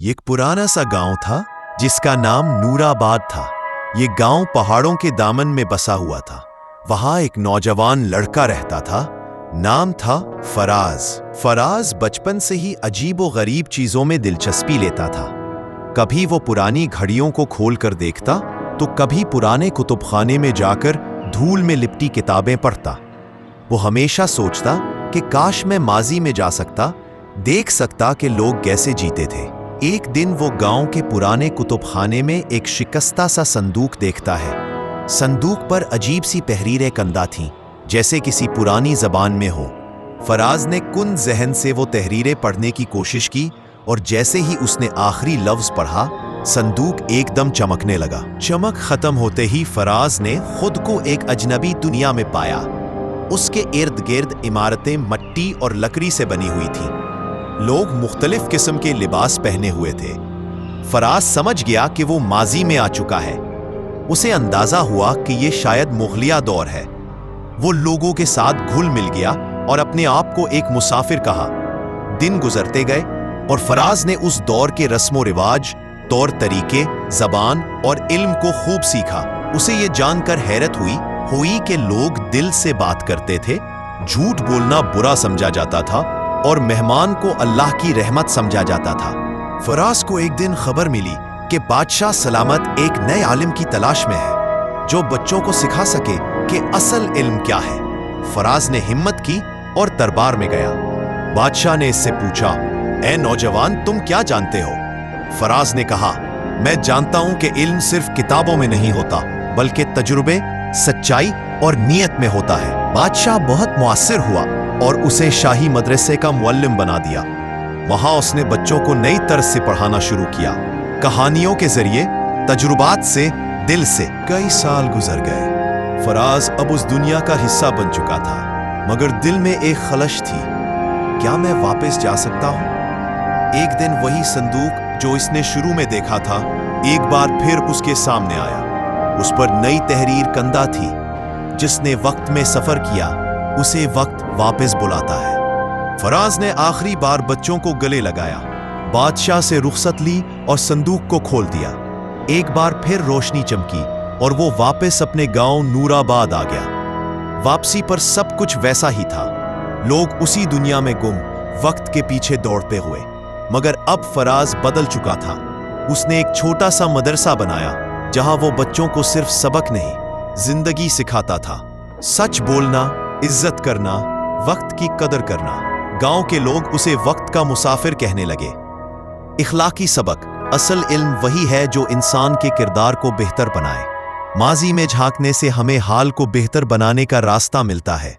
ये एक पुराना सा गांव था जिसका नाम नूराबाद था। ये गांव पहाड़ों के दामन में बसा हुआ था। वहां एक नौजवान लड़का रहता था। नाम था फराज। फराज बचपन से ही अजीबो गरीब चीजों में दिलचस्पी लेता था। कभी वो पुरानी घड़ियों को खोल कर देखता तो कभी पुराने कुतुबखाने में जाकर धूल में लिपटी किताबें पढ़ता। वो हमेशा सोचता कि काश मैं माजी में जा सकता, देख सकता कि लोग कैसे जीते थे। एक दिन वो गांव के पुराने कुतुबखाने में एक शिकस्ता सा संदूक देखता है। संदूक पर अजीब सी तहरीरें कंदा थीं, जैसे किसी पुरानी जबान में हो। फराज ने कुन जहन से वो तहरीरें पढ़ने की कोशिश की और जैसे ही उसने आखिरी लफ्ज पढ़ा, संदूक एकदम चमकने लगा। चमक खत्म होते ही फराज ने खुद को एक अजनबी दुनिया में पाया। उसके इर्द गिर्द इमारतें मट्टी और लकड़ी से बनी हुई थीं। लोग मुख्तलिफ किस्म के लिबास पहने हुए थे। फराज समझ गया कि वो माजी में आ चुका है। उसे अंदाजा हुआ कि ये शायद मुगलिया दौर है। वो लोगों के साथ घुल मिल गया और अपने आप को एक मुसाफिर कहा। दिन गुजरते गए और फराज ने उस दौर के रस्मो रिवाज, तौर तरीके, जबान और इल्म को खूब सीखा। उसे ये जानकर हैरत हुई कि लोग दिल से बात करते थे, झूठ बोलना बुरा समझा जाता था और मेहमान को अल्लाह की रहमत समझा जाता था। फराज को एक दिन खबर मिली कि बादशाह सलामत एक नए आलिम की तलाश में है जो बच्चों को सिखा सके कि असल इल्म क्या है। फराज ने हिम्मत की और दरबार में गया। बादशाह ने इससे पूछा, ए नौजवान, तुम क्या जानते हो? फराज ने कहा, मैं जानता हूं कि इल्म सिर्फ किताबों में नहीं होता, बल्कि तजुर्बे, सच्चाई और नियत में होता है। बादशाह बहुत मुअस्सिर हुआ और उसे शाही मदरसे का मुअल्लिम बना दिया। वहां उसने बच्चों को नई तर्ज से पढ़ाना शुरू किया, कहानियों के जरिए, तजुर्बात से, दिल से। कई साल गुजर गए। फराज अब उस दुनिया का हिस्सा बन चुका था, मगर दिल में एक खलश थी, क्या मैं वापस जा सकता हूं? एक दिन वही संदूक जो इसने शुरू में देखा था, एक बार फिर उसके सामने आया। उस पर नई तहरीर कंदा थी, जिसने वक्त में सफर किया उसे वक्त वापस बुलाता है। फराज ने आखिरी बार बच्चों को गले लगाया, बादशाह से रुखसत ली और संदूक को खोल दिया। एक बार फिर रोशनी चमकी और वो वापस अपने गांव नूराबाद आ गया। वापसी पर सब कुछ वैसा ही था। लोग उसी दुनिया में गुम, वक्त के पीछे दौड़ते हुए। मगर अब फराज बदल चुका था। उसने एक छोटा सा मदरसा बनाया जहां वो बच्चों को सिर्फ सबक नहीं, जिंदगी सिखाता था। सच बोलना, इज्जत करना, वक्त की कदर करना। गांव के लोग उसे वक्त का मुसाफिर कहने लगे। इखलाकी सबक, असल इल्म वही है जो इंसान के किरदार को बेहतर बनाए। माजी में झांकने से हमें हाल को बेहतर बनाने का रास्ता मिलता है।